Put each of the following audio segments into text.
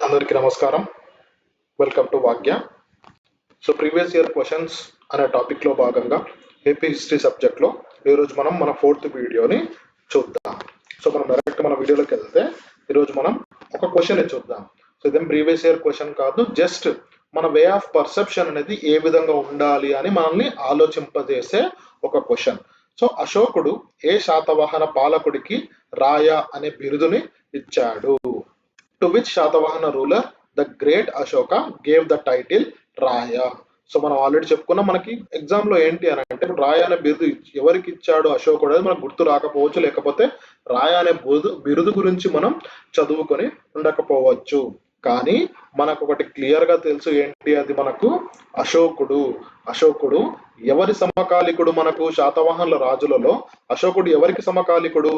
అందరికీ నమస్కారం. Welcome to వాక్య. సో ప్రీవియస్ ఇయర్ క్వశ్చన్స్ అనే టాపిక్లో భాగంగా ఏపీ హిస్టరీ సబ్జెక్ట్లో ఈరోజు మనం మన 4th వీడియోని చూద్దాం. సో మనం డైరెక్ట్ మన వీడియోలోకి వెళ్తే ఈరోజు మనం ఒక క్వశ్చన్ చూద్దాం. సో ఇదేం ప్రీవియస్ ఇయర్ క్వశ్చన్ కాదు, జస్ట్ మన వే ఆఫ్ పర్సెప్షన్ అనేది ఏ విధంగా ఉండాలి అని మనల్ని ఆలోచింపజేసే ఒక క్వశ్చన్. సో అశోకుడు ఏ శాతవాహన పాలకుడికి రాయ అనే బిరుదుని ఇచ్చాడు? To which Shatavahana ruler the great Ashoka gave the title Raya? So మనం ఆల్రెడీ చెప్పుకున్నాం, మనకి ఎగ్జామ్ లో ఏంటి అని అంటే రాయ అనే బిరుదు ఎవరికి ఇచ్చాడు అశోకుడు అనేది మనకు గుర్తు రాకపోవచ్చు, లేకపోతే రాయ అనే బిరుదు గురించి మనం చదువుకొని ఉండకపోవచ్చు. కానీ మనకు ఒకటి క్లియర్ గా తెలుసు, ఏంటి అది? మనకు అశోకుడు ఎవరి సమకాలికుడు? మనకు శాతవాహనుల రాజులలో అశోకుడు ఎవరికి సమకాలికుడు?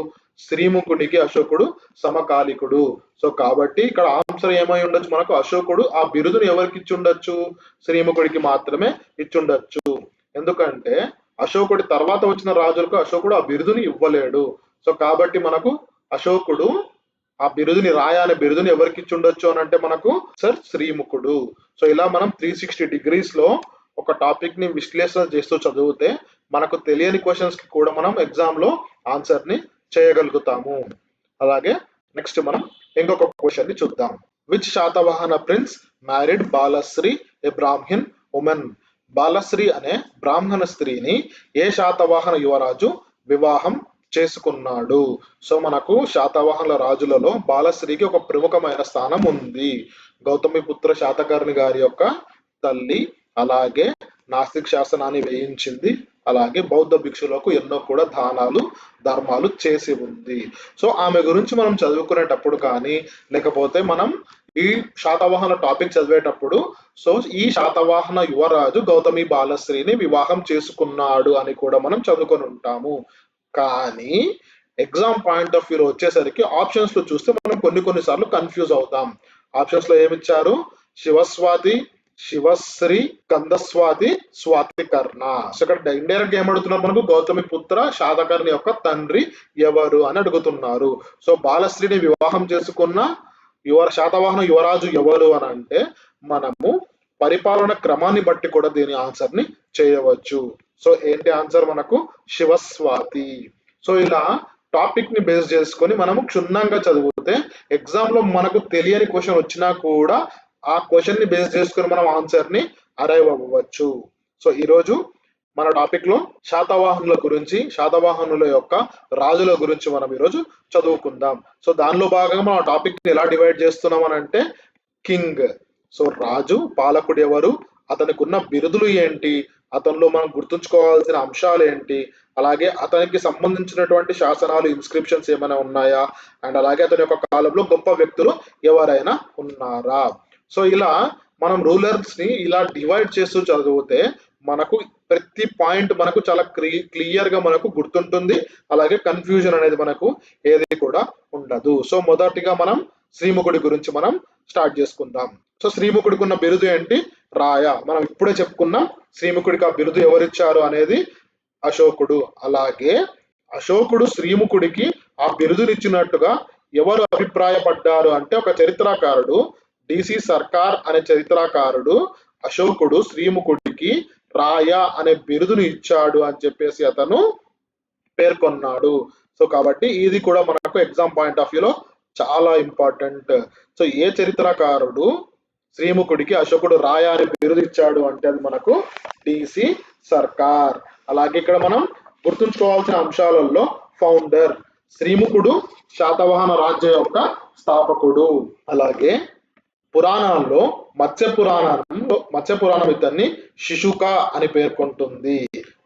శ్రీముఖునికి అశోకుడు సమకాలికుడు. సో కాబట్టి ఇక్కడ ఆన్సర్ ఏమై ఉండొచ్చు? మనకు అశోకుడు ఆ బిరుదుని ఎవరికి ఇచ్చి ఉండొచ్చు? శ్రీముఖుడికి మాత్రమే ఇచ్చుండొచ్చు. ఎందుకంటే అశోకుడి తర్వాత వచ్చిన రాజులకు అశోకుడు ఆ బిరుదుని ఇవ్వలేడు. సో కాబట్టి మనకు అశోకుడు ఆ బిరుదుని, రాయ అనే బిరుదుని ఎవరికి ఇచ్చుండొచ్చు అని అంటే మనకు శ్రీముఖుడు. సో ఇలా మనం 360 degrees లో ఒక టాపిక్ ని విశ్లేషణ చేస్తూ చదివితే మనకు తెలియని క్వశ్చన్స్ కి కూడా మనం ఎగ్జామ్ లో ఆన్సర్ ని చేయగలుగుతాము. అలాగే నెక్స్ట్ మనం ఇంకొక క్వశ్చన్ ని చూద్దాం. Which Satavahana prince married Balashri a Brahmin woman? Balashri అనే బ్రాహ్మణ స్త్రీని ఏ శాతవాహన యువరాజు వివాహం చేసుకున్నాడు? సో మనకు శాతవాహనుల రాజులలో బాలశ్రీకి ఒక ప్రముఖమైన స్థానం ఉంది. గౌతమిపుత్ర శాతకర్ణి గారి యొక్క తల్లి, అలాగే నాస్తిక్ శాసనాన్ని వేయించింది, అలాగే బౌద్ధ భిక్షులకు ఎన్నో కూడా దానాలు ధర్మాలు చేసి ఉంది. సో ఆమె గురించి మనం చదువుకునేటప్పుడు కానీ, లేకపోతే మనం ఈ శాతవాహన టాపిక్ చదివేటప్పుడు సో ఈ శాతవాహన యువరాజు గౌతమి బాలశ్రీని వివాహం చేసుకున్నాడు అని కూడా మనం చదువుకొని ఉంటాము. కానీ ఎగ్జామ్ పాయింట్ ఆఫ్ వ్యూలో వచ్చేసరికి ఆప్షన్స్ లో చూస్తే మనం కొన్నిసార్లు కన్ఫ్యూజ్ అవుతాం. ఆప్షన్స్ లో ఏమిచ్చారు? శివస్వాతి, శివశ్రీ, కందస్వాతి, స్వాతికర్ణ. సో ఇక్కడ ఇండైరెక్ట్ గా ఏమడుగుతున్నారు? మనకు గౌతమిపుత్ర శాతకర్ణి యొక్క తండ్రి ఎవరు అని అడుగుతున్నారు. సో బాలశ్రీని వివాహం చేసుకున్న శాతవాహన యువరాజు ఎవరు అని అంటే మనము పరిపాలన క్రమాన్ని బట్టి కూడా దీని ఆన్సర్ ని చేయవచ్చు. సో ఏంటి ఆన్సర్? మనకు శివస్వాతి. సో ఇలా టాపిక్ ని బేస్ చేసుకొని మనము క్షుణ్ణంగా చదివితే ఎగ్జామ్ లో మనకు తెలియని క్వశ్చన్ వచ్చినా కూడా ఆ క్వశ్చన్ ని బేస్ చేసుకొని మనం ఆన్సర్ ని అరైవ్ అవ్వచ్చు. సో ఈరోజు మన టాపిక్ లో శాతవాహనుల గురించి, శాతవాహనుల యొక్క రాజుల గురించి మనం ఈరోజు చదువుకుందాం. సో దానిలో భాగంగా మన టాపిక్ ని ఎలా డివైడ్ చేస్తున్నాం అని అంటే కింగ్. సో రాజు, పాలకుడు ఎవరు, అతనికి ఉన్న బిరుదులు ఏంటి, అతనిలో మనం గుర్తుంచుకోవాల్సిన అంశాలు ఏంటి, అలాగే అతనికి సంబంధించినటువంటి శాసనాలు, ఇన్స్క్రిప్షన్స్ ఏమైనా ఉన్నాయా, అండ్ అలాగే అతని యొక్క కాలంలో గొప్ప వ్యక్తులు ఎవరైనా ఉన్నారా. సో ఇలా మనం రూలర్స్ ని ఇలా డివైడ్ చేస్తూ చదివితే మనకు ప్రతి పాయింట్ మనకు చాలా క్లియర్ గా మనకు గుర్తుంటుంది, అలాగే కన్ఫ్యూజన్ అనేది మనకు ఏది కూడా ఉండదు. సో మొదటిగా మనం శ్రీముఖుడి గురించి మనం స్టార్ట్ చేసుకుందాం. సో శ్రీముఖుడికి ఉన్న బిరుదు ఏంటి? రాయ. మనం ఇప్పుడే చెప్పుకున్నాం శ్రీముఖుడికి ఆ బిరుదు ఎవరిచ్చారు అనేది అశోకుడు. అలాగే అశోకుడు శ్రీముఖుడికి ఆ బిరుదునిచ్చినట్టుగా ఎవరు అభిప్రాయపడ్డారు అంటే ఒక చరిత్రకారుడు, డిసి సర్కార్ అనే చరిత్రకారుడు అశోకుడు శ్రీముఖుడికి రాయ అనే బిరుదుని ఇచ్చాడు అని చెప్పేసి అతను పేర్కొన్నాడు. సో కాబట్టి ఇది కూడా మనకు ఎగ్జామ్ పాయింట్ ఆఫ్ వ్యూలో చాలా ఇంపార్టెంట్. సో ఏ చరిత్రకారుడు శ్రీముఖుడికి అశోకుడు రాయ అనే బిరుదు ఇచ్చాడు అంటే అది మనకు డిసి సర్కార్. అలాగే ఇక్కడ మనం గుర్తుంచుకోవాల్సిన అంశాలలో ఫౌండర్ శ్రీముఖుడు శాతవాహన రాజ్యం యొక్క స్థాపకుడు. అలాగే పురాణాల్లో మత్స్య పురాణం ఇతన్ని శిశుక అని పేర్కొంటుంది.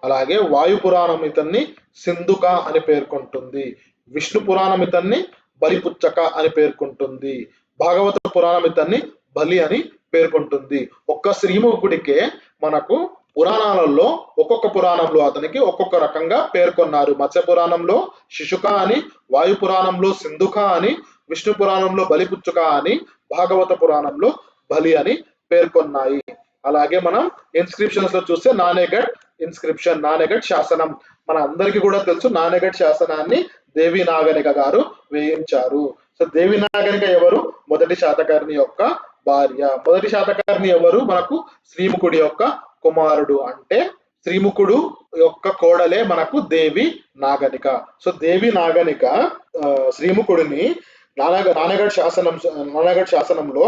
అలాగే వాయు పురాణం ఇతన్ని సింధుక అని పేర్కొంటుంది. విష్ణు పురాణం ఇతన్ని బలిపుచ్చక అని పేర్కొంటుంది. భాగవత పురాణం ఇతన్ని బలి అని పేర్కొంటుంది. ఒక్క శ్రీముఖుడికే మనకు పురాణాలలో ఒక్కొక్క పురాణంలో అతనికి ఒక్కొక్క రకంగా పేర్కొన్నారు. మత్స్య పురాణంలో శిశుక అని, వాయు పురాణంలో సింధుక అని, విష్ణు పురాణంలో బలిపుచ్చుక అని, భాగవత పురాణంలో బలి అని పేర్కొన్నాయి. అలాగే మనం ఇన్స్క్రిప్షన్స్ లో చూస్తే నానేగఢ్ ఇన్స్క్రిప్షన్, నానేగఢ్ శాసనం. మన అందరికీ కూడా తెలుసు నానేగఢ్ శాసనాన్ని దేవి నాగరిక గారు వేయించారు. సో దేవి నాగరిక ఎవరు? మొదటి శాతకర్ణి యొక్క భార్య. మొదటి శాతకర్ణి ఎవరు? మనకు శ్రీముఖుడి యొక్క కుమారుడు. అంటే శ్రీముఖుడు యొక్క కోడలే మనకు దేవి నాగనిక. సో దేవి నాగనిక శ్రీముఖుడిని నానగఢ్ శాసనంలో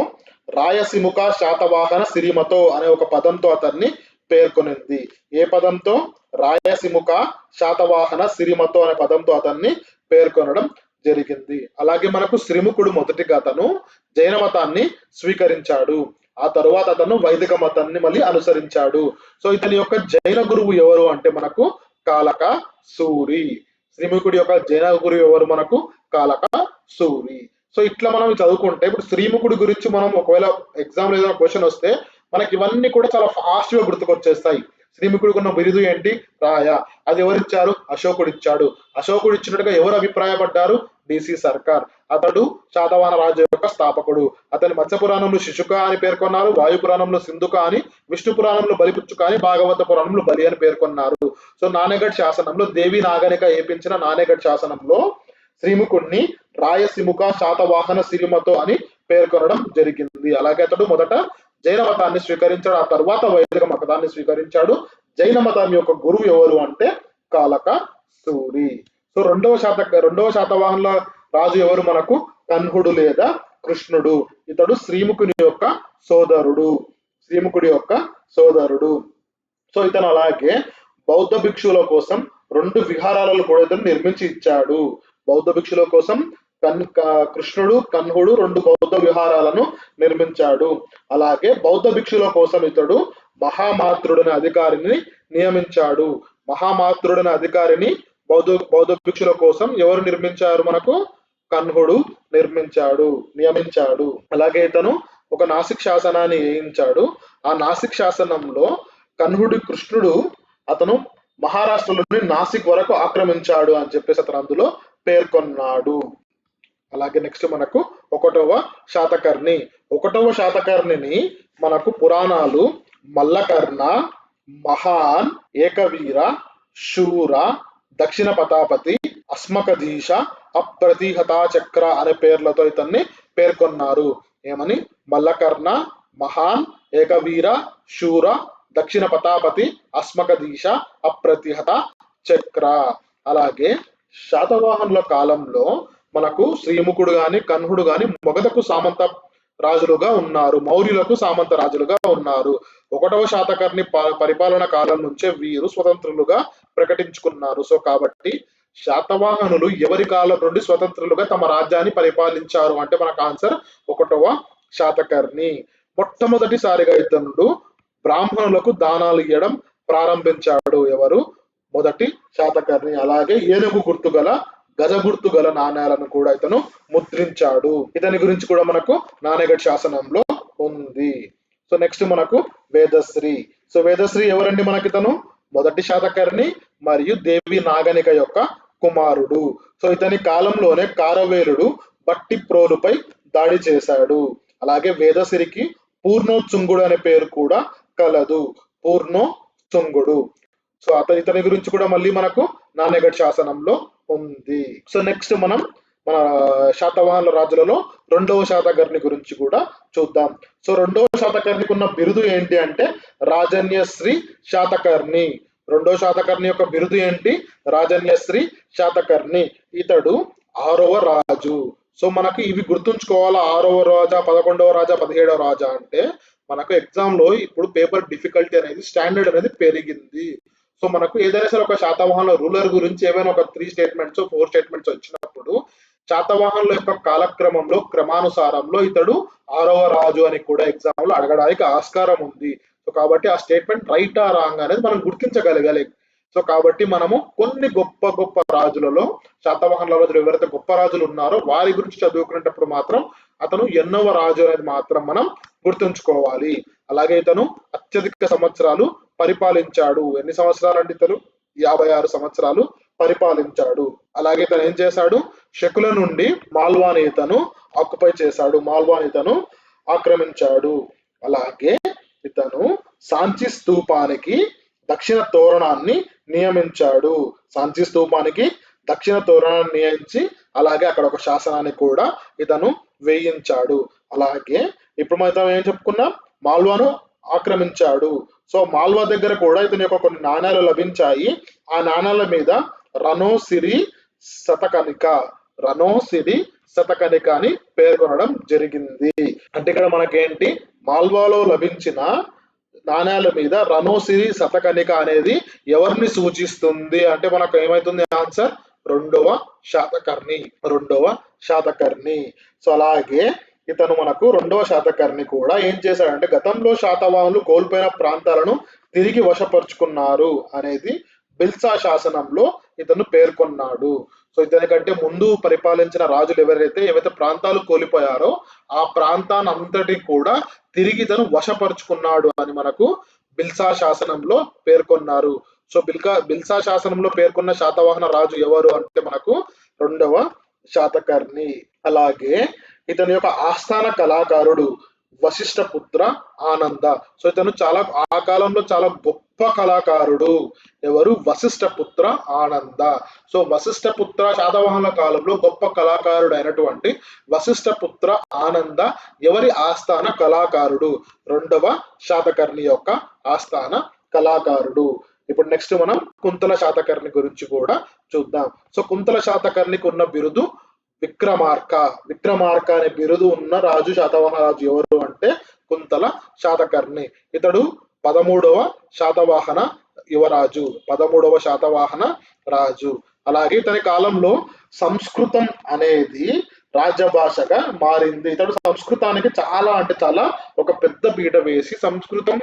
రాయసిముఖ శాతవాహన సిరిమతో అనే ఒక పదంతో అతన్ని పేర్కొనింది. ఏ పదంతో? రాయసిముఖ శాతవాహన సిరిమతో అనే పదంతో అతన్ని పేర్కొనడం జరిగింది. అలాగే మనకు శ్రీముఖుడు మొదటిగా అతను జైన మతాన్ని స్వీకరించాడు. ఆ తరువాత అతను వైదిక మతాన్ని మళ్ళీ అనుసరించాడు. సో ఇతని యొక్క జైన గురువు ఎవరు అంటే మనకు కాలక సూరి. శ్రీముఖుడి యొక్క జైన గురువు ఎవరు? మనకు కాలక సూరి. సో ఇట్లా మనం చదువుకుంటే ఇప్పుడు శ్రీముఖుడి గురించి మనం ఒకవేళ ఎగ్జామ్ లో ఏదైనా క్వశ్చన్ వస్తే మనకి ఇవన్నీ కూడా చాలా ఫాస్ట్ గా గుర్తుకొచ్చేస్తాయి. శ్రీముఖుడికి ఉన్న బిరుదు ఏంటి? రాయ. అది ఎవరిచ్చారు? అశోకుడు ఇచ్చాడు. అశోకుడు ఇచ్చినట్టుగా ఎవరు అభిప్రాయపడ్డారు? డిసి సర్కార్. అతడు శాతవాహన రాజు యొక్క స్థాపకుడు. అతని మత్స్య పురాణంలో శిశుక అని పేర్కొన్నారు, వాయు పురాణంలో సింధుక అని, విష్ణు పురాణంలో బలిపుచ్చుక అని, భాగవత పురాణంలో బలి అని పేర్కొన్నారు. సో నానేగఢ్ శాసనంలో దేవి నాగరిక ఏపించిన నానేగఢ్ శాసనంలో శ్రీముఖుణ్ణి రాయసిముఖ శాతవాహన సిరిమతో అని పేర్కొనడం జరిగింది. అలాగే అతడు మొదట జైన మతాన్ని స్వీకరించాడు, ఆ తర్వాత వైదిక మతాన్ని స్వీకరించాడు. జైన మతం యొక్క గురువు ఎవరు అంటే కాలక సూరి. సో రెండవ శాతవాహనుల రాజు ఎవరు? మనకు కన్హుడు లేదా కృష్ణుడు. ఇతడు శ్రీముఖుని యొక్క సోదరుడు. శ్రీముఖుడి యొక్క సోదరుడు. సో ఇతను అలాగే బౌద్ధ భిక్షువుల కోసం 2 విహారాలను కూడా ఇతను నిర్మించి ఇచ్చాడు. బౌద్ధ భిక్షుల కోసం కృష్ణుడు కన్హుడు 2 బౌద్ధ విహారాలను నిర్మించాడు. అలాగే బౌద్ధ భిక్షుల కోసం ఇతడు మహామాత్రుడనే అధికారిని నియమించాడు. మహామాత్రుడనే అధికారిని బౌద్ధ భిక్షుల కోసం ఎవరు నిర్మించారు? మనకు కన్హుడు నియమించాడు. అలాగే ఇతను ఒక నాసిక్ శాసనాన్ని వేయించాడు. ఆ నాసిక్ శాసనంలో కృష్ణుడు అతను మహారాష్ట్రలోని నాసిక్ వరకు ఆక్రమించాడు అని చెప్పేసి అతను అందులో పేర్కొన్నాడు. అలాగే నెక్స్ట్ మనకు 1వ శాతకర్ణి. 1వ శాతకర్ణిని మనకు పురాణాలు మల్లకర్ణ, మహాన్, ఏకవీర, శూర, దక్షిణ పతాపతి, అస్మకధీశ, అప్రతిహత చక్ర అనే పేర్లతో ఇతన్ని పేర్కొన్నారు. ఏమని? మల్లకర్ణ, మహాన్, ఏకవీర, శూర, దక్షిణ పతాపతి, అస్మకధీశ, అప్రతిహత చక్ర. అలాగే శాతవాహనుల కాలంలో మనకు శ్రీముఖుడు గాని కన్హుడు గాని మొగధకు సామంత రాజులుగా ఉన్నారు, మౌర్యులకు సామంత రాజులుగా ఉన్నారు. 1వ శాతకర్ణి పరిపాలన కాలం నుంచే వీరు స్వతంత్రులుగా ప్రకటించుకున్నారు. సో కాబట్టి శాతవాహనులు ఎవరి కాలం నుండి స్వతంత్రులుగా తమ రాజ్యాన్ని పరిపాలించారు అంటే మనకు ఆన్సర్ 1వ శాతకర్ణి. మొట్టమొదటిసారిగా ఇతనుడు బ్రాహ్మణులకు దానాలు ఇవ్వడం ప్రారంభించాడు. ఎవరు? మొదటి శాతకర్ణి. అలాగే ఏనుగు గుర్తుగల గజ గుర్తుగల నాణ్యాలను కూడా ఇతను ముద్రించాడు. ఇతని గురించి కూడా మనకు నానేగఢ్ శాసనంలో ఉంది. సో నెక్స్ట్ మనకు వేదశ్రీ. సో వేదశ్రీ ఎవరండి? మనకి ఇతను మొదటి శాతకర్ణి మరియు దేవి నాగనిక యొక్క కుమారుడు. సో ఇతని కాలంలోనే కారవేలుడు బట్టిప్రోలుపై దాడి చేశాడు. అలాగే వేదశ్రీకి పూర్ణోత్సుంగుడు అనే పేరు కూడా కలదు. పూర్ణోత్సుంగుడు. సో ఇతని గురించి కూడా మళ్ళీ మనకు నానేగఢ్ శాసనంలో ఉంది. సో నెక్స్ట్ మన శాతవాహనుల రాజులలో 2వ శాతకర్ణి గురించి కూడా చూద్దాం. సో 2వ శాతకర్ణికి ఉన్న బిరుదు ఏంటి అంటే రాజన్యశ్రీ శాతకర్ణి. 2వ శాతకర్ణి యొక్క బిరుదు ఏంటి? రాజన్యశ్రీ శాతకర్ణి. ఇతడు 6వ రాజు. సో మనకి ఇవి గుర్తుంచుకోవాలా. 6వ రాజా, 11వ రాజా, 17వ రాజా అంటే మనకు ఎగ్జామ్ లో ఇప్పుడు పేపర్ డిఫికల్టీ అనేది స్టాండర్డ్ అనేది పెరిగింది. సో మనకు ఏదైనా సరే ఒక శాతవాహనుల రూలర్ గురించి ఏమైనా ఒక 3 స్టేట్మెంట్స్ 4 స్టేట్మెంట్స్ వచ్చినప్పుడు శాతవాహనుల యొక్క కాలక్రమంలో క్రమానుసారంలో ఇతడు 6వ రాజు అని కూడా ఎగ్జామ్ లో అడగడానికి ఆస్కారం ఉంది. సో కాబట్టి ఆ స్టేట్మెంట్ రైట్ ఆ రాంగ్ అనేది మనం గుర్తించగలగాలి. సో కాబట్టి మనము కొన్ని గొప్ప రాజులలో శాతవాహనుల రాజులు ఎవరైతే గొప్ప రాజులు ఉన్నారో వారి గురించి చదువుకునేటప్పుడు మాత్రం అతను ఎన్నవ రాజు అనేది మాత్రం మనం గుర్తుంచుకోవాలి. అలాగే ఇతను అత్యధిక సంవత్సరాలు పరిపాలించాడు. ఎన్ని సంవత్సరాలు అంటే ఇతను 56 సంవత్సరాలు పరిపాలించాడు. అలాగే ఇతను ఏం చేశాడు? శకుల నుండి మాల్వాని ఇతను ఆక్యుపై చేశాడు. మాల్వాని ఇతను ఆక్రమించాడు. అలాగే ఇతను సాంచి స్తూపానికి దక్షిణ తోరణాన్ని నియమించాడు. సాంచి స్తూపానికి దక్షిణ తోరణాన్ని నియమించి అలాగే అక్కడ ఒక శాసనాన్ని కూడా ఇతను వేయించాడు. అలాగే ఇప్పుడు మనం ఏం చెప్పుకున్నాం, మాల్వాను ఆక్రమించాడు. సో మాల్వా దగ్గర కూడా ఇతని యొక్క కొన్ని నాణ్యాలు లభించాయి. ఆ నాణ్యాల మీద రనోసిరి శతకనిక రనోసిరి శతకనిక అని పేర్కొనడం జరిగింది. అంటే ఇక్కడ మనకేంటి, మాల్వాలో లభించిన నాణ్యాల మీద రనోసిరి శతకనిక అనేది ఎవరిని సూచిస్తుంది అంటే మనకు ఏమైతుంది ఆన్సర్, రెండవ శాతకర్ణి. సో అలాగే ఇతను మనకు రెండవ శాతకర్ణి కూడా ఏం చేశాడంటే గతంలో శాతవాహనులు కోల్పోయిన ప్రాంతాలను తిరిగి వశపరుచుకున్నారు అనేది బిల్సా శాసనంలో ఇతను పేర్కొన్నాడు. సో ఇతని కంటే ముందు పరిపాలించిన రాజులు ఏవైతే ప్రాంతాలు కోల్పోయారో ఆ ప్రాంతాన్ని అంతటి కూడా తిరిగి ఇతను వశపరుచుకున్నాడు అని మనకు బిల్సా శాసనంలో పేర్కొన్నారు. సో బిల్సా శాసనంలో పేర్కొన్న శాతవాహన రాజు ఎవరు అంటే మనకు రెండవ శాతకర్ణి. అలాగే ఇతని యొక్క ఆస్థాన కళాకారుడు వశిష్ఠపుత్ర ఆనంద. సో ఇతను ఆ కాలంలో చాలా గొప్ప కళాకారుడు. ఎవరు? వశిష్ఠపుత్ర ఆనంద. సో వశిష్ఠపుత్ర శాతవాహనుల కాలంలో గొప్ప కళాకారుడు అయినటువంటి వశిష్ఠపుత్ర ఆనంద ఎవరి ఆస్థాన కళాకారుడు? రెండవ శాతకర్ణి యొక్క ఆస్థాన కళాకారుడు. ఇప్పుడు నెక్స్ట్ మనం కుంతల శాతకర్ణి గురించి కూడా చూద్దాం. సో కుంతల శాతకర్ణికి ఉన్న బిరుదు విక్రమార్క అనే బిరుదు ఉన్న రాజు, శాతవాహన రాజు ఎవరు అంటే కుంతల శాతకర్ణి. ఇతడు 13వ శాతవాహన యువరాజు, 13వ శాతవాహన రాజు. అలాగే ఇతని కాలంలో సంస్కృతం అనేది రాజ్యభాషగా మారింది. ఇతడు సంస్కృతానికి చాలా ఒక పెద్ద పీట వేసి సంస్కృతం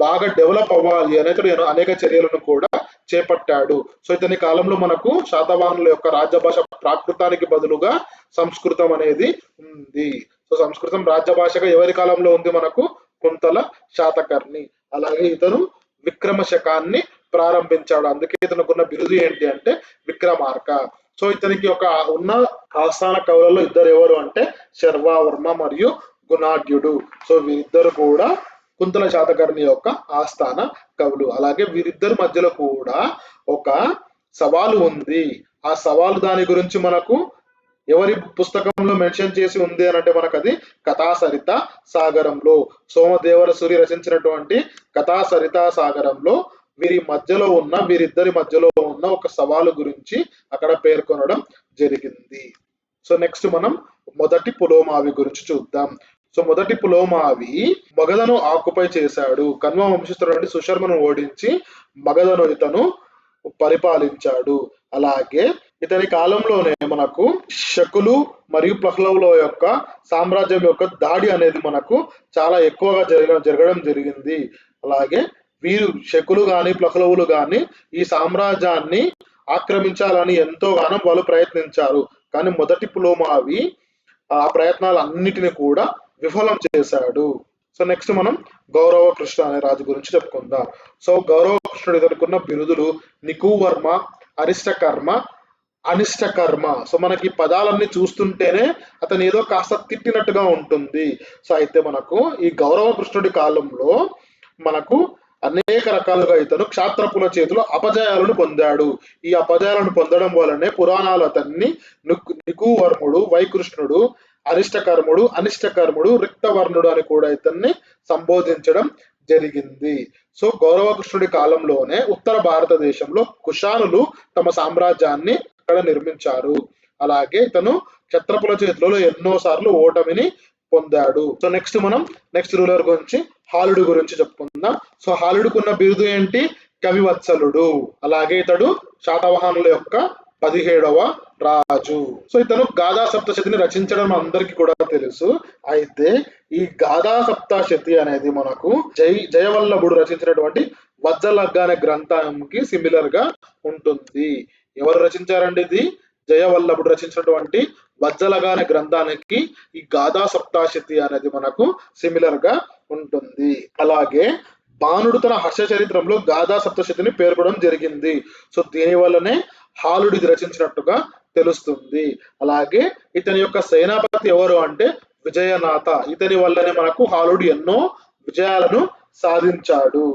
బాగా డెవలప్ అవ్వాలి అని ఇతడు అనేక చర్యలను కూడా చేపట్టాడు. సో ఇతని కాలంలో మనకు శాతవాహనుల యొక్క రాజ్యభాష ప్రాకృతానికి బదులుగా సంస్కృతం అనేది ఉంది. సో సంస్కృతం రాజ్యభాషగా ఎవరి కాలంలో ఉంది? మనకు కుంతల శాతకర్ణి. అలాగే ఇతను విక్రమ శకాన్ని ప్రారంభించాడు. అందుకే ఇతనుకున్న బిరుదు ఏంటి అంటే విక్రమార్క. సో ఇతనికి ఉన్న ఆస్థాన కవులలో ఇద్దరు ఎవరు అంటే శర్వావర్మ మరియు గుణాఢ్యుడు. సో వీరిద్దరు కూడా కుంతల శాతకర్ణి యొక్క ఆస్థాన కవులు. అలాగే వీరిద్దరి మధ్యలో కూడా ఒక సవాలు ఉంది. ఆ సవాలు దాని గురించి మనకు ఎవరి పుస్తకంలో మెన్షన్ చేసి ఉంది అని అంటే మనకు అది కథాసరిత సాగరంలో, సోమదేవర సూరి రచించినటువంటి కథాసరిత సాగరంలో వీరిద్దరి మధ్యలో ఉన్న ఒక సవాలు గురించి అక్కడ పేర్కొనడం జరిగింది. సో నెక్స్ట్ మనం మొదటి పులోమావి గురించి చూద్దాం. సో మొదటి పులోమావి మగధను ఆక్యుపై చేశాడు. కన్వ వంశస్థుడు నుండి సుశర్మను ఓడించి మగధను ఇతను పరిపాలించాడు. అలాగే ఇతని కాలంలోనే మనకు శకులు మరియు ప్లహ్లవుల యొక్క సామ్రాజ్యం యొక్క దాడి అనేది మనకు చాలా ఎక్కువగా జరగడం జరిగింది. అలాగే వీరు శకులు గాని ప్లహ్లవులు గాని ఈ సామ్రాజ్యాన్ని ఆక్రమించాలని ఎంతోగానో వాళ్ళు ప్రయత్నించారు. కానీ మొదటి పులోమావి ఆ ప్రయత్నాలన్నిటిని కూడా విఫలం చేశాడు. సో నెక్స్ట్ మనం గౌరవ కృష్ణ అనే రాజు గురించి చెప్పుకుందాం. సో గౌరవ కృష్ణుడు ఇతనుకున్న బిరుదులు నికువర్మ, అరిష్టకర్మ, అనిష్టకర్మ. సో మనకి పదాలన్నీ చూస్తుంటేనే అతను ఏదో కాస్త తిట్టినట్టుగా ఉంటుంది. సో అయితే మనకు ఈ గౌరవ కృష్ణుడి కాలంలో మనకు అనేక రకాలుగా ఇతను క్షాత్రపుల చేతిలో అపజయాలను పొందాడు. ఈ అపజయాలను పొందడం వలనే పురాణాలు అతన్ని నికువర్ముడు, వైకృష్ణుడు, అరిష్టకర్ముడు, అనిష్టకర్ముడు, రిక్తవర్ణుడు అని కూడా ఇతన్ని సంబోధించడం జరిగింది. సో గౌరవకృష్ణుడి కాలంలోనే ఉత్తర భారతదేశంలో కుషానులు తమ సామ్రాజ్యాన్ని అక్కడ నిర్మించారు. అలాగే ఇతను క్షత్రపుల చేతులలో ఎన్నో సార్లు ఓటమిని పొందాడు. సో నెక్స్ట్ రూలర్ గురించి హాలుడు గురించి చెప్పుకుందాం. సో హాలుడుకున్న బిరుదు ఏంటి? కవివత్సలుడు. అలాగే ఇతడు శాతవాహనుల యొక్క 17వ రాజు. సో ఇతను గాథా సప్తశతిని రచించడం అందరికి కూడా తెలుసు. అయితే ఈ గాథా సప్తశతి అనేది మనకు జయవల్లభుడు రచించినటువంటి వజ్జలగ్గ అనే గ్రంథంకి సిమిలర్ గా ఉంటుంది. ఎవరు రచించారండి ఇది? జయవల్లభుడు రచించినటువంటి వజ్జలగ్గ అనే గ్రంథానికి ఈ గాథా సప్తశతి అనేది మనకు సిమిలర్ గా ఉంటుంది. అలాగే బాణుడు తన హర్ష చరిత్రంలో గాథా సప్తశతిని పేర్కొనడం జరిగింది. సో దీని వల్లనే హాలుడు ఇది రచించినట్టుగా తెలుస్తుంది. అలాగే ఇతని యొక్క సేనాపతి ఎవరు అంటే విజయనాథ. ఇతని వల్లనే మనకు హాలుడు ఎన్నో విజయాలను సాధించాడు.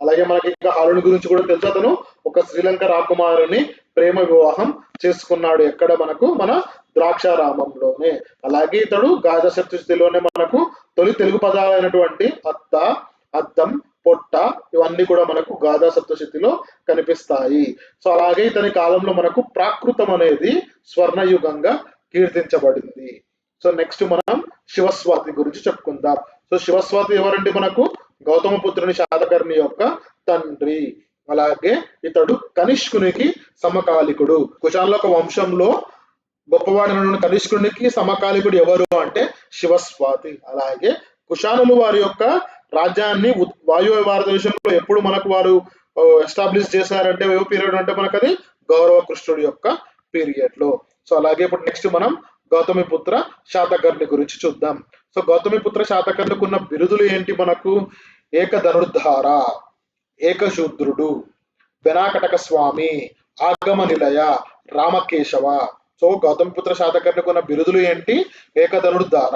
అలాగే మనకి ఇంకా హాలుడు గురించి కూడా తెలుసు. అతను ఒక శ్రీలంక రాకుమారుని ప్రేమ వివాహం చేసుకున్నాడు. ఎక్కడ మనకు మన ద్రాక్షారామంలోనే. అలాగే ఇతడు గాథ సప్తశతిలోనే మనకు తొలి తెలుగు పదాలైనటువంటి అత్త, అద్దం, పొట్ట ఇవన్నీ కూడా మనకు గాథా సప్తశతిలో కనిపిస్తాయి. సో అలాగే ఇతని కాలంలో మనకు ప్రాకృతం అనేది స్వర్ణయుగంగా కీర్తించబడింది. సో నెక్స్ట్ మనం శివస్వాతి గురించి చెప్పుకుందాం. సో శివస్వాతి ఎవరండి? మనకు గౌతమపుత్రుని శాతకర్ణి యొక్క తండ్రి. అలాగే ఇతడు కనిష్కునికి సమకాలికుడు. కుశాన్ల వంశంలో గొప్పవాడైన కనిష్కునికి సమకాలికుడు ఎవరు అంటే శివస్వాతి. అలాగే కుషానులు వారి యొక్క రాజ్యాన్ని వాయువ్య భారతదేశంలో ఎప్పుడు మనకు వారు ఎస్టాబ్లిష్ చేశారంటే ఏ పీరియడ్ అంటే మనకు అది గౌరవ కృష్ణుడి యొక్క పీరియడ్ లో. సో అలాగే ఇప్పుడు నెక్స్ట్ మనం గౌతమిపుత్ర శాతకర్ణి గురించి చూద్దాం. సో గౌతమిపుత్ర శాతకర్ణికి ఉన్న బిరుదులు ఏంటి? మనకు ఏకధనుర్ధార, ఏకశూద్రుడు, బెనాకటక స్వామి, ఆగమ నిలయ, రామకేశవ. సో గౌతమిపుత్ర శాతకర్ణికి ఉన్న బిరుదులు ఏంటి? ఏకధనుర్ధార,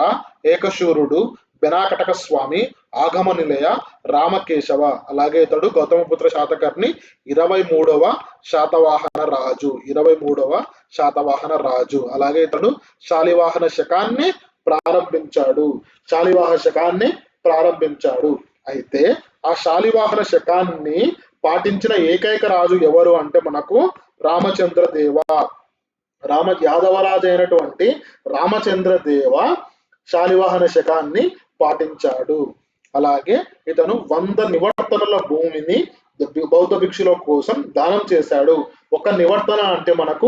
ఏకశూరుడు, బెనాకటక స్వామి, ఆగమ నిలయ, రామకేశవ. అలాగే ఇతడు గౌతమిపుత్ర శాతకర్ణి 23వ శాతవాహన రాజు. 23వ శాతవాహన రాజు. అలాగే ఇతడు శాలివాహన శకాన్ని ప్రారంభించాడు. శాలివాహన శకాన్ని ప్రారంభించాడు. అయితే ఆ శాలివాహన శకాన్ని పాటించిన ఏకైక రాజు ఎవరు అంటే మనకు రామచంద్రదేవ. యాదవరాజు అయినటువంటి రామచంద్రదేవ శాలివాహన శకాన్ని పాటించాడు. అలాగే ఇతను 100 నివర్తనల భూమిని బౌద్ధ భిక్షుల కోసం దానం చేశాడు. ఒక నివర్తన అంటే మనకు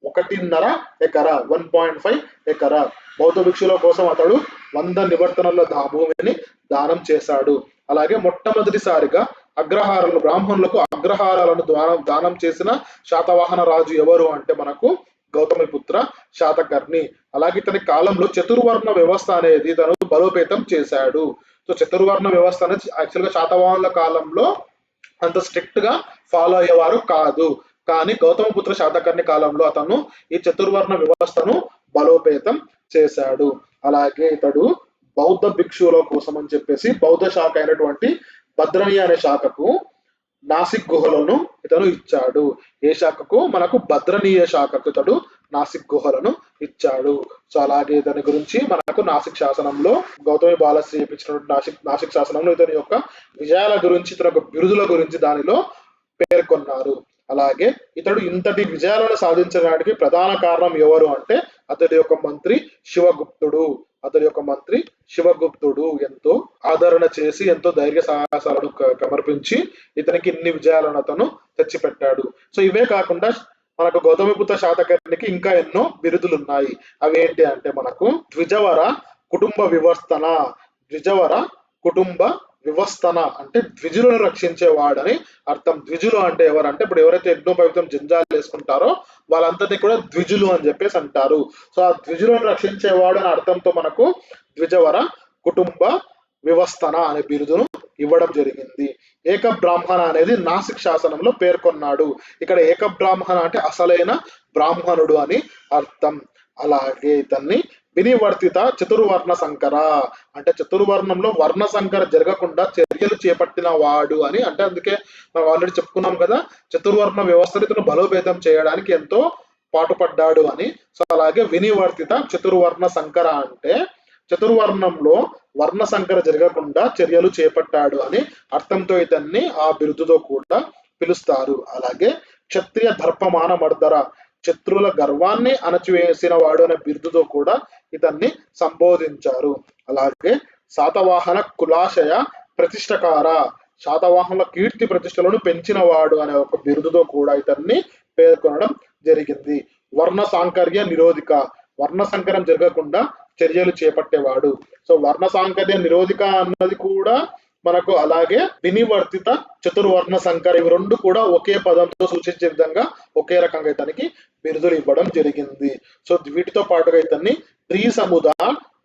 1.5 ఎకరా, 1.5 ఎకరా. బౌద్ధ భిక్షుల కోసం అతడు 100 నివర్తనల భూమిని దానం చేశాడు. అలాగే మొట్టమొదటిసారిగా అగ్రహారాలు, బ్రాహ్మణులకు అగ్రహారాలను దానం చేసిన శాతవాహన రాజు ఎవరు అంటే మనకు గౌతమిపుత్ర శాతకర్ణి. అలాగే ఇతని కాలంలో చతుర్వర్ణ వ్యవస్థ అనేది తను బలోపేతం చేశాడు. సో చతుర్వర్ణ వ్యవస్థ అనేది యాక్చువల్ గా శాతవాహనుల కాలంలో అంత స్ట్రిక్ట్ గా ఫాలో అయ్యేవారు కాదు. కానీ గౌతమిపుత్ర శాతకర్ణి కాలంలో అతను ఈ చతుర్వర్ణ వ్యవస్థను బలోపేతం చేశాడు. అలాగే ఇతడు బౌద్ధ భిక్షువుల కోసం అని చెప్పేసి బౌద్ధ శాఖ అయినటువంటి భద్రణి అనే శాఖకు నాసిక్ గుహలను ఇతను ఇచ్చాడు. ఏ శాఖకు? మనకు భద్రణీయ శాఖకు ఇతడు నాసిక్ గుహలను ఇచ్చాడు. సో అలాగే ఇతని గురించి మనకు నాసిక్ శాసనంలో గౌతమి బాలశ్రీ ఇప్పించినటువంటి నాసిక్ శాసనంలో ఇతని యొక్క విజయాల గురించి, ఇతని యొక్క బిరుదుల గురించి దానిలో పేర్కొన్నారు. అలాగే ఇతడు ఇంతటి విజయాలను సాధించడానికి ప్రధాన కారణం ఎవరు అంటే అతడి యొక్క మంత్రి శివగుప్తుడు. అతడి యొక్క మంత్రి శివగుప్తుడు ఎంతో ఆదరణ చేసి, ఎంతో ధైర్య సాహసాలను సమర్పించి ఇతనికి ఇన్ని విజయాలను అతను తెచ్చిపెట్టాడు. సో ఇవే కాకుండా మనకు గౌతమిపుత్ర శాతకర్ణికి ఇంకా ఎన్నో బిరుదులు ఉన్నాయి. అవి ఏంటి అంటే మనకు ద్విజవర కుటుంబ వివర్తన. ద్విజవర కుటుంబ వివస్తన అంటే ద్విజులను రక్షించేవాడని అర్థం. ద్విజులు అంటే ఎవరంటే ఇప్పుడు ఎవరైతే యజ్ఞోపవితం జంజాలు వేసుకుంటారో వాళ్ళందరినీ కూడా ద్విజులు అని చెప్పేసి అంటారు. సో ఆ ద్విజులను రక్షించేవాడు అనే అర్థంతో మనకు ద్విజవర కుటుంబ వివస్తన అనే బిరుదును ఇవ్వడం జరిగింది. ఏక బ్రాహ్మణ అనేది నాసిక్ శాసనంలో పేర్కొన్నాడు. ఇక్కడ ఏక బ్రాహ్మణ అంటే అసలైన బ్రాహ్మణుడు అని అర్థం. అలాగే ఇతన్ని వినివర్తిత చతుర్వర్ణ సంకర అంటే చతుర్వర్ణంలో వర్ణ సంకర జరగకుండా చర్యలు చేపట్టిన వాడు అని అంటే, అందుకే మనం ఆల్రెడీ చెప్పుకున్నాం కదా, చతుర్వర్ణ వ్యవస్థను ఇతను బలోపేతం చేయడానికి ఎంతో పాటుపడ్డాడు అని. సో అలాగే వినివర్తిత చతుర్వర్ణ సంకర అంటే చతుర్వర్ణంలో వర్ణ సంకర జరగకుండా చర్యలు చేపట్టాడు అని అర్థంతో ఇతన్ని ఆ బిరుదుతో కూడా పిలుస్తారు. అలాగే క్షత్రియ దర్పమాన మర్దర, శత్రుల గర్వాన్ని అణచివేసిన వాడు అనే బిరుదుతో కూడా ఇతన్ని సంబోధించారు. అలాగే శాతవాహన కులాశయ ప్రతిష్టకార, శాతవాహనుల కీర్తి ప్రతిష్టలను పెంచిన వాడు అనే ఒక బిరుదుతో కూడా ఇతన్ని పేర్కొనడం జరిగింది. వర్ణ సాంకర్య నిరోధిక, వర్ణ సంకరం జరగకుండా చర్యలు చేపట్టేవాడు. సో వర్ణ సాంకర్య నిరోధిక అన్నది కూడా మనకు అలాగే వినివర్తిత చతుర్వర్ణ సంకర, ఇవి రెండు కూడా ఒకే పదంతో సూచించే విధంగా ఒకే రకంగా ఇతనికి బిరుదులు ఇవ్వడం జరిగింది. సో వీటితో పాటుగా ఇతన్ని త్రిసముద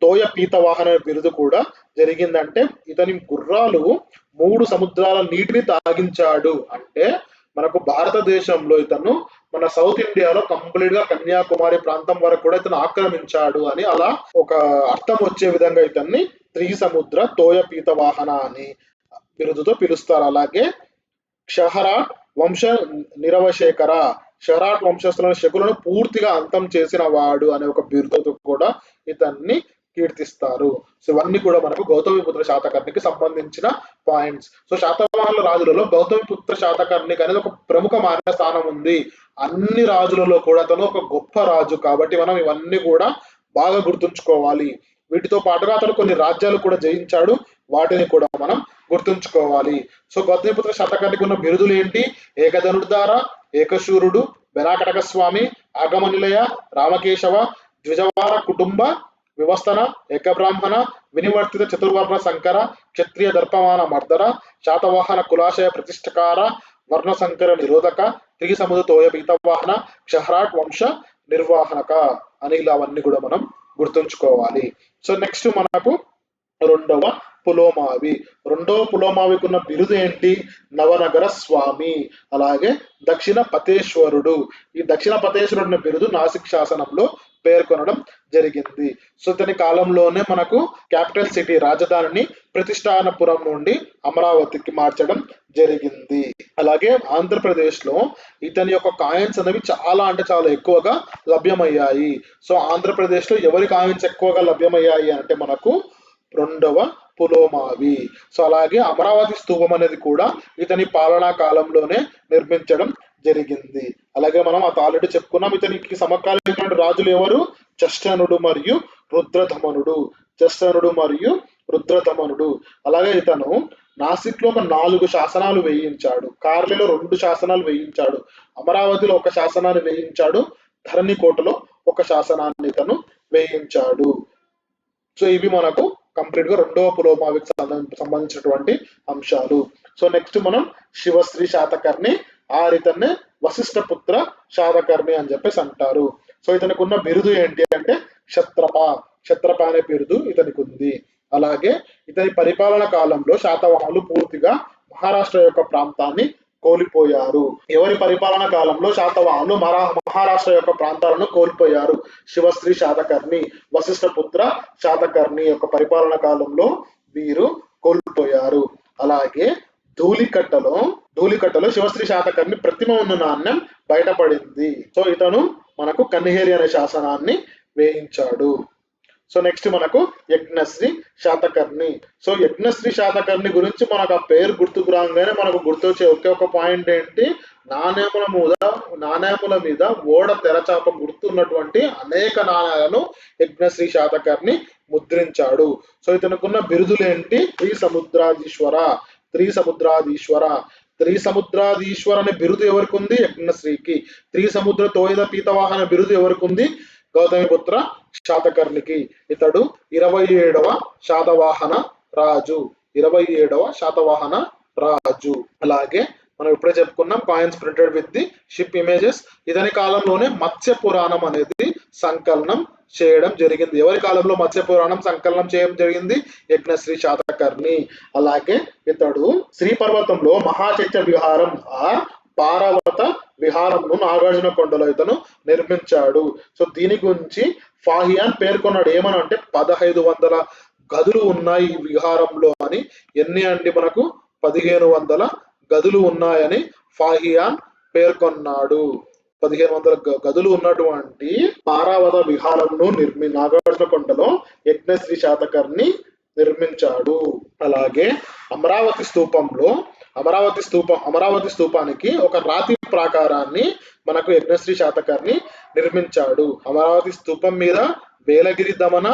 తోయ పీతవాహన బిరుదు కూడా జరిగిందంటే ఇతని గుర్రాలు 3 సముద్రాల నీటిని తాగించాడు. అంటే మనకు భారతదేశంలో ఇతను మన సౌత్ ఇండియాలో కంప్లీట్ గా కన్యాకుమారి ప్రాంతం వరకు కూడా ఇతను ఆక్రమించాడు అని అలా ఒక అర్థం వచ్చే విధంగా ఇతన్ని త్రిసముద్ర తోయ పీతవాహన అని బిరుదుతో పిలుస్తారు. అలాగే క్షహరాట్ వంశ నిరవశేఖర, షరాట్ వంశస్థులైన శకులను పూర్తిగా అంతం చేసిన వాడు అనే ఒక బిరుదుతో కూడా ఇతన్ని కీర్తిస్తారు. సో ఇవన్నీ కూడా మనకు గౌతమిపుత్ర శాతకర్ణికి సంబంధించిన పాయింట్స్. సో శాతవాహనుల రాజులలో గౌతమిపుత్ర శాతకర్ణికి అనేది ఒక ప్రముఖమైన స్థానం ఉంది. అన్ని రాజులలో కూడా అతను ఒక గొప్ప రాజు కాబట్టి మనం ఇవన్నీ కూడా బాగా గుర్తుంచుకోవాలి. వీటితో పాటుగా అతను కొన్ని రాజ్యాలు కూడా జయించాడు, వాటిని కూడా మనం గుర్తుంచుకోవాలి. సో గౌతమిపుత్ర శాతకర్ణికి ఉన్న బిరుదులు ఏంటి? ఏకధనుర్ధార, ఏకశూరుడు, బెనాకటక స్వామి, ఆగమనిలయ, రామకేశవ, ద్విజవార కుటుంబ వివస్తన, ఏకబ్రాహ్మణ, వినివర్తిత చతుర్వర్ణ సంకర, క్షత్రియ దర్పమాన మర్దర, శాతవాహన కులాశయ ప్రతిష్ఠకార, వర్ణ సంకర నిరోధక, త్రిగి సముద్ర తోయ పీతవాహన, క్షహ్రాట్ వంశ నిర్వాహనక అని ఇలా అవన్నీ కూడా మనం గుర్తుంచుకోవాలి. సో నెక్స్ట్ మనకు రెండవ పులోమావి. రెండవ పులోమావికి ఉన్న బిరుదు ఏంటి? నవనగర స్వామి, అలాగే దక్షిణ పతేశ్వరుడు. ఈ దక్షిణ పతేశ్వరుడు అనే బిరుదు నాసిక్ శాసనంలో పేర్కొనడం జరిగింది. సో ఇతని కాలంలోనే మనకు క్యాపిటల్ సిటీ రాజధానిని ప్రతిష్టానపురం నుండి అమరావతికి మార్చడం జరిగింది. అలాగే ఆంధ్రప్రదేశ్ లో ఇతని యొక్క కాయిన్స్ అనేవి చాలా అంటే చాలా ఎక్కువగా లభ్యమయ్యాయి. సో ఆంధ్రప్రదేశ్ లో ఎవరి కాయిన్స్ ఎక్కువగా లభ్యమయ్యాయి అంటే మనకు రెండవ పులోమావి. సో అలాగే అమరావతి స్తూపం అనేది కూడా ఇతని పాలనా కాలంలోనే నిర్మించడం జరిగింది. అలాగే మనం అది ఆల్రెడీ చెప్పుకున్నాం. ఇతనికి సమకాలీన రాజులు ఎవరు? చష్టనుడు మరియు రుద్రధమనుడు. చష్టనుడు మరియు రుద్రధమనుడు. అలాగే ఇతను నాసిక్ లో ఒక 4 శాసనాలు వేయించాడు, కార్లిలో 2 శాసనాలు వేయించాడు, అమరావతిలో ఒక శాసనాన్ని వేయించాడు, ధరణికోటలో ఒక శాసనాన్ని ఇతను వేయించాడు. సో ఇవి మనకు కంప్లీట్ గా రెండవ పులోమావికి సంబంధించినటువంటి అంశాలు. సో నెక్స్ట్ మనం శివశ్రీ శాతకర్ణి, ఇతన్ని వశిష్ఠపుత్ర శాతకర్ణి అని చెప్పేసి అంటారు. సో ఇతనికి ఉన్న బిరుదు ఏంటి అంటే క్షత్రప. క్షత్రప అనే బిరుదు ఇతనికి ఉంది. అలాగే ఇతని పరిపాలన కాలంలో శాతవాహనులు పూర్తిగా మహారాష్ట్ర యొక్క ప్రాంతాన్ని కోల్పోయారు. ఎవరి పరిపాలన కాలంలో శాతవాహనులు మహారాష్ట్ర యొక్క ప్రాంతాలను కోల్పోయారు? శివశ్రీ శాతకర్ణి, వశిష్ఠపుత్ర శాతకర్ణి యొక్క పరిపాలన కాలంలో వీరు కోల్పోయారు. అలాగే ధూళికట్టలో శివశ్రీ శాతకర్ణి ప్రతిమ ఉన్న నాణ్యం బయటపడింది. సో ఇతను మనకు కన్నిహేరి అనే శాసనాన్ని వేయించాడు. సో నెక్స్ట్ మనకు యజ్ఞశ్రీ శాతకర్ణి. సో యజ్ఞశ్రీ శాతకర్ణి గురించి మనకు ఆ పేరు గుర్తుకు రాగానే మనకు గుర్తొచ్చే ఒకే ఒక పాయింట్ ఏంటి? నాణేముల మీద ఓడ తెరచాప గుర్తున్నటువంటి అనేక నాణ్యాలను యజ్ఞశ్రీ శాతకర్ణి ముద్రించాడు. సో ఇతనుకున్న బిరుదులు ఏంటి? త్రిసముద్రాధీశ్వర. త్రిసముద్రాధీశ్వర అనే బిరుదు ఎవరికి ఉంది? యజ్ఞశ్రీకి. త్రిసముద్ర తోయిద పీతవాహన బిరుదు ఎవరికి ఉంది? గౌతమిపుత్ర శాతకర్ణికి. ఇతడు 27వ శాతవాహన రాజు. 27వ శాతవాహన రాజు. అలాగే మనం ఇప్పుడే చెప్పుకున్నాం coins printed with the ship images. ఇతని కాలంలోనే మత్స్య పురాణం అనేది సంకలనం చేయడం జరిగింది. ఎవరి కాలంలో మత్స్య పురాణం సంకలనం చేయడం జరిగింది? యజ్ఞశ్రీ శాతకర్ణి. అలాగే ఇతడు శ్రీపర్వతంలో మహాచైత్య విహారం పారవత విహారంను నాగార్జున కొండలో ఇతను నిర్మించాడు. సో దీని గురించి ఫాహియాన్ పేర్కొన్నాడు. ఏమని అంటే 1500 గదులు ఉన్నాయి ఈ విహారంలో అని. ఎన్ని అంటే మనకు 1500 గదులు ఉన్నాయని ఫాహియాన్ పేర్కొన్నాడు. 1500 గదులు ఉన్నటువంటి పారావత విహారంను నాగార్జున కొండలో యజ్ఞశ్రీ శాతకర్ణి నిర్మించాడు. అలాగే అమరావతి స్తూపానికి ఒక రాతి ప్రాకారాన్ని మనకు యజ్ఞశ్రీ శాతకర్ణి నిర్మించాడు. అమరావతి స్తూపం మీద వేలగిరి దమన,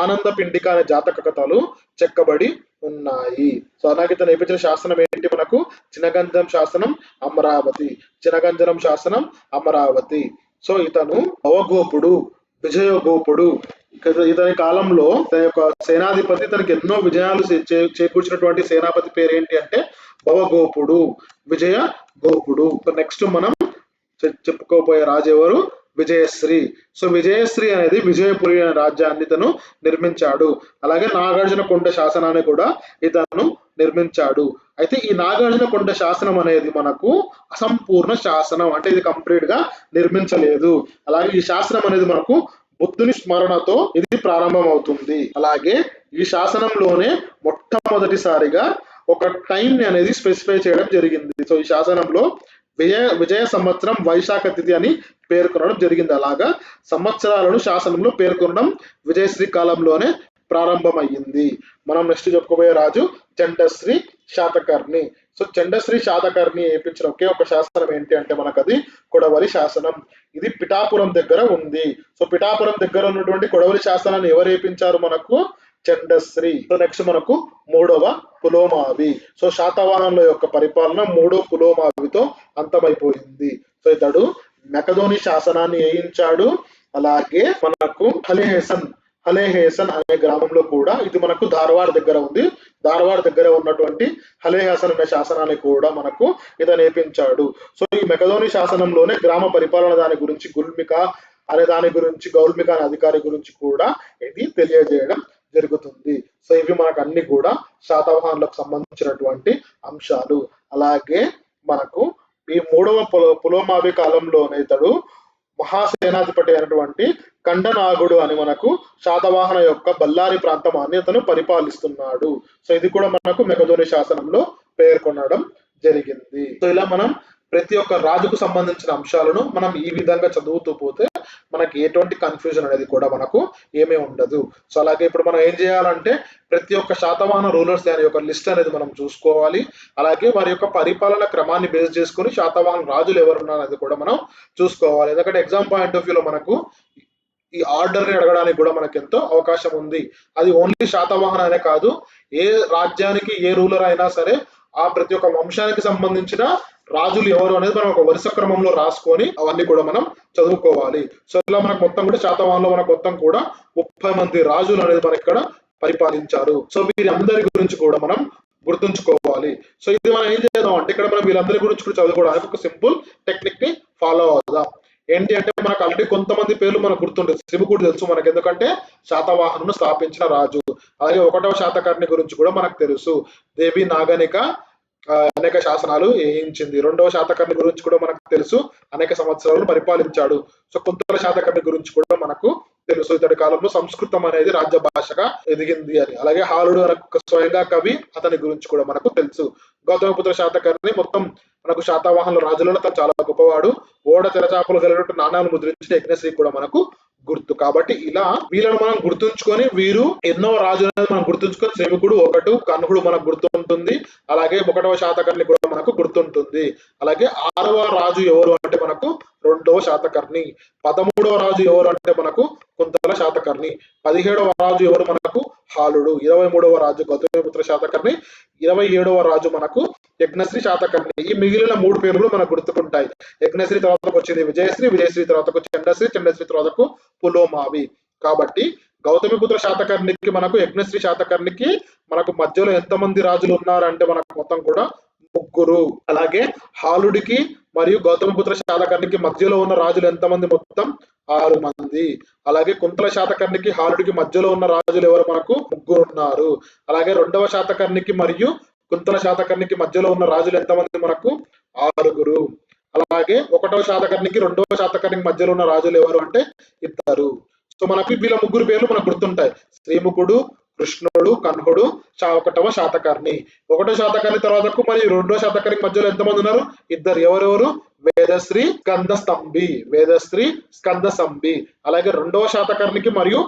ఆనంద పిండిక అనే జాతక కథలు చెక్కబడి ఉన్నాయి. సో అలాగే ఇతను నేర్పించిన శాసనం ఏంటి? మనకు చినగంజనం శాసనం అమరావతి. సో ఇతను భవగోపుడు, విజయగోపుడు. ఇతని కాలంలో తన యొక్క సేనాధిపతి తనకి ఎన్నో విజయాలు చేకూర్చినటువంటి సేనాపతి పేరు ఏంటి అంటే భవగోపుడు, విజయ గోపుడు. నెక్స్ట్ మనం చెప్పుకోబోయే రాజు ఎవరు? విజయశ్రీ. సో విజయశ్రీ అనేది విజయపురి అనే రాజ్యాన్ని ఇతను నిర్మించాడు. అలాగే నాగార్జున కొండ శాసనాన్ని కూడా ఇతను నిర్మించాడు. అయితే ఈ నాగార్జున కొండ శాసనం అనేది మనకు అసంపూర్ణ శాసనం, అంటే ఇది కంప్లీట్ గా నిర్మించలేదు. అలాగే ఈ శాసనం అనేది మనకు బుద్ధుని స్మరణతో ఇది ప్రారంభం అవుతుంది. అలాగే ఈ శాసనంలోనే మొట్టమొదటిసారిగా ఒక టైం అనేది స్పెసిఫై చేయడం జరిగింది. సో ఈ శాసనంలో విజయ సంవత్సరం వైశాఖ తిథి అని పేర్కొనడం జరిగింది. అలాగా సంవత్సరాలను శాసనంలో పేర్కొనడం విజయశ్రీ కాలంలోనే ప్రారంభమయ్యింది. మనం నెక్స్ట్ చెప్పుకోబోయే రాజు చండశ్రీ శాతకర్ణి. సో చండశ్రీ శాతకర్ణి వేయించిన ఒకే ఒక శాసనం ఏంటి అంటే మనకు అది కొడవలి శాసనం. ఇది పిఠాపురం దగ్గర ఉంది. సో పిఠాపురం దగ్గర ఉన్నటువంటి కొడవలి శాసనాన్ని ఎవరు వేయించారు? మనకు చండశ్రీ. సో నెక్స్ట్ మనకు మూడవ పులోమావి. సో శాతవాహనుల యొక్క పరిపాలన మూడో పులోమావితో అంతమైపోయింది. సో ఇతడు మెకదోని శాసనాన్ని వేయించాడు. అలాగే మనకు హలేహేసన్ అనే గ్రామంలో కూడా, ఇది మనకు ధార్వాడ్ దగ్గర ఉంది, ధార్వాడ్ దగ్గర ఉన్నటువంటి హలేహసన్ అనే శాసనాన్ని కూడా మనకు ఇతను నేర్పించాడు. సో ఈ మెకదోని శాసనంలోనే గ్రామ పరిపాలన దాని గురించి గౌల్మిక అనే అధికారి గురించి కూడా ఇది తెలియజేయడం జరుగుతుంది. సో ఇవి మనకు అన్ని కూడా శాతవాహనులకు సంబంధించినటువంటి అంశాలు. అలాగే మనకు ఈ మూడవ పులోమావి కాలంలోనే ఇతడు మహాసేనాధిపతి అయినటువంటి కండనాగుడు అని మనకు శాతవాహన యొక్క బళ్ళారి ప్రాంతాన్ని అతను పరిపాలిస్తున్నాడు. సో ఇది కూడా మనకు మెకదోని శాసనంలో పేర్కొనడం జరిగింది. సో ఇలా మనం ప్రతి ఒక్క రాజుకు సంబంధించిన అంశాలను మనం ఈ విధంగా చదువుతూ పోతే మనకి ఎటువంటి కన్ఫ్యూజన్ అనేది కూడా మనకు ఏమీ ఉండదు. సో అలాగే ఇప్పుడు మనం ఏం చేయాలంటే ప్రతి ఒక్క శాతవాహన రూలర్స్ దాని యొక్క లిస్ట్ అనేది మనం చూసుకోవాలి. అలాగే వారి యొక్క పరిపాలన క్రమాన్ని బేస్ చేసుకుని శాతవాహన రాజులు ఎవరున్నారనేది కూడా మనం చూసుకోవాలి. ఎందుకంటే ఎగ్జామ్ పాయింట్ ఆఫ్ వ్యూలో మనకు ఈ ఆర్డర్ ని అడగడానికి కూడా మనకు ఎంతో అవకాశం ఉంది. అది ఓన్లీ శాతవాహన అనే కాదు, ఏ రాజ్యానికి ఏ రూలర్ అయినా సరే ఆ ప్రతి ఒక్క వంశానికి సంబంధించిన రాజులు ఎవరు అనేది మనం ఒక వరుస క్రమంలో రాసుకొని అవన్నీ కూడా మనం చదువుకోవాలి. సో ఇలా మనకు మొత్తం కూడా శాతవాహనంలో మనకు మొత్తం కూడా 30 మంది రాజులు అనేది మనకి ఇక్కడ పరిపాలించారు. సో వీరందరి గురించి కూడా మనం గుర్తుంచుకోవాలి. సో ఇది మనం ఏం చేద్దాం అంటే ఇక్కడ మనం వీళ్ళందరి గురించి కూడా చదువుకోవడానికి ఒక సింపుల్ టెక్నిక్ ని ఫాలో అవుదాం. ఏంటి అంటే మనకు ఆల్రెడీ కొంతమంది పేర్లు మనకు గుర్తుంటుంది. శ్రీముఖుడు తెలుసు మనకు, ఎందుకంటే శాతవాహనును స్థాపించిన రాజు. అలాగే 1వ శాతకర్ణి గురించి కూడా మనకు తెలుసు, దేవి నాగనిక అనేక శాసనాలు వేయించింది. 2వ శాతకర్ణి గురించి కూడా మనకు తెలుసు, అనేక సంవత్సరాలు పరిపాలించాడు. సో కుంతల శాతకర్ణి గురించి కూడా మనకు తెలుసు, ఇతడి కాలంలో సంస్కృతం అనేది రాజ్య భాషగా ఎదిగింది అని. అలాగే హాలుడు స్వయంగా కవి, అతని గురించి కూడా మనకు తెలుసు. గౌతమిపుత్ర శాతకర్ణి మొత్తం మనకు శాతవాహనుల రాజులలో తను చాలా గొప్పవాడు. ఓడ తెరచాపలు కలిగినట్టు నాణాలు ముద్రించిన యజ్ఞశ్రీ కూడా మనకు గుర్తు. కాబట్టి ఇలా వీళ్ళను మనం గుర్తుంచుకొని, వీరు ఎన్నో రాజు అనేది మనం గుర్తుంచుకొని, శ్రీముఖుడు 1, కన్హుడు మనకు గుర్తుంటుంది. అలాగే 1వ శాతకర్ణి కూడా మనకు గుర్తుంటుంది. అలాగే 6వ రాజు ఎవరు అంటే మనకు 2వ శాతకర్ణి. 13వ రాజు ఎవరు అంటే మనకు కుంతల శాతకర్ణి. 17వ రాజు ఎవరు మనకు హాలుడు. 23వ రాజు గౌతమిపుత్ర శాతకర్ణి. 27వ రాజు మనకు యజ్ఞశ్రీ శాతకర్ణి. ఈ మిగిలిన 3 పేర్లు మనకు గుర్తుకుంటాయి. యజ్ఞశ్రీ తర్వాతకు వచ్చింది విజయశ్రీ, విజయశ్రీ తర్వాతకు చండశ్రీ, చండశ్రీ తర్వాతకు పులోమావి. కాబట్టి గౌతమిపుత్ర శాతకర్ణికి మనకు యజ్ఞశ్రీ శాతకర్ణికి మనకు మధ్యలో ఎంతమంది రాజులు ఉన్నారంటే మనకు మొత్తం కూడా 3. అలాగే హాలుడికి మరియు గౌతమిపుత్ర శాతకర్ణికి మధ్యలో ఉన్న రాజులు ఎంతమంది? మొత్తం 6 మంది. అలాగే కుంతల శాతకర్ణికి హాలుడికి మధ్యలో ఉన్న రాజులు ఎవరు? మనకు 3 ఉన్నారు. అలాగే 2వ శాతకర్ణికి మరియు కుంతల శాతకర్ణికి మధ్యలో ఉన్న రాజులు ఎంతమంది? మనకు 6. అలాగే 1వ శాతకర్ణికి 2వ శాతకర్ణికి మధ్యలో ఉన్న రాజులు ఎవరు అంటే 2. సో మనకు వీళ్ళ 3 పేర్లు మనకు గుర్తుంటాయి, శ్రీముఖుడు, కృష్ణుడు, కన్హుడు, 1వ శాతకర్ణి. 1వ శాతకర్ణి తర్వాతకు మరియు 2వ శాతకర్ణికి మధ్యలో ఎంతమంది ఉన్నారు? 2. ఎవరెవరు? వేదశ్రీ, స్కందస్తంభి. అలాగే 2వ శాతకర్ణికి మరియు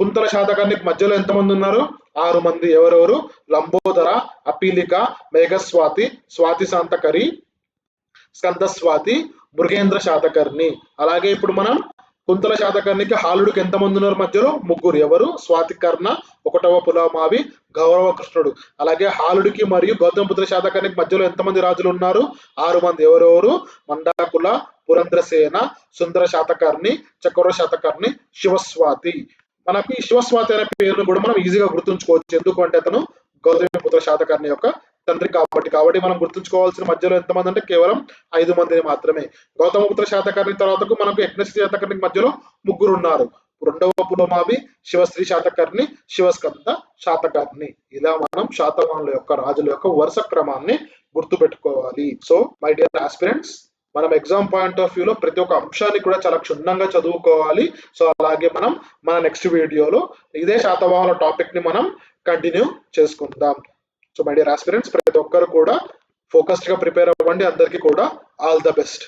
కుంతల శాతకర్ణికి మధ్యలో ఎంతమంది ఉన్నారు? 6 మంది. ఎవరెవరు? లంబోదర, అపీలిక, మేఘస్వాతి, స్వాతి శాంతకరి, స్కందస్వాతి, మృగేంద్ర శాతకర్ణి. అలాగే ఇప్పుడు మనం కుంతల శాతకర్ణికి హాలుడికి ఎంతమంది ఉన్నారు? మధ్యలో 3. ఎవరు? స్వాతికర్ణ, 1వ పులోమావి, గౌరవ కృష్ణుడు. అలాగే హాలుడికి మరియు గౌతమిపుత్ర శాతకర్ణికి మధ్యలో ఎంతమంది రాజులు ఉన్నారు? 6 మంది. ఎవరెవరు? మండాకుల, పురంధ్రసేన, సుందర శాతకర్ణి, చక్ర శాతకర్ణి, శివస్వాతి. మనకు ఈ శివస్వాతి అనే పేరును కూడా మనం ఈజీగా గుర్తుంచుకోవచ్చు. ఎందుకంటే అతను గౌతమిపుత్ర శాతకర్ణి యొక్క తండ్రి కాబట్టి మనం గుర్తుంచుకోవాల్సిన మధ్యలో ఎంతమంది అంటే కేవలం 5 మందిని మాత్రమే. గౌతమిపుత్ర శాతకర్ణి తర్వాతకు మనకు యజ్ఞశ్రీ శాతకర్ణికి మధ్యలో 3 ఉన్నారు. 2వ పులోమావి, శివశ్రీ శాతకర్ణి, శివస్కంద శాతకర్ణి. ఇలా మనం శాతవాహనుల యొక్క రాజుల యొక్క వరుస క్రమాన్ని గుర్తుపెట్టుకోవాలి. సో మై డియర్ ఆస్పిరెంట్స్, మనం ఎగ్జామ్ పాయింట్ ఆఫ్ వ్యూలో ప్రతి ఒక్క అంశాన్ని కూడా చాలా క్షుణ్ణంగా చదువుకోవాలి. సో అలాగే మనం మన నెక్స్ట్ వీడియోలో ఇదే శాతవాహనుల టాపిక్ ని మనం కంటిన్యూ చేసుకుందాం. సో మై డియర్ ఆస్పిరెంట్స్, ప్రతి ఒక్కరు కూడా ఫోకస్డ్ గా ప్రిపేర్ అవ్వండి. అందరికీ కూడా ఆల్ ద బెస్ట్.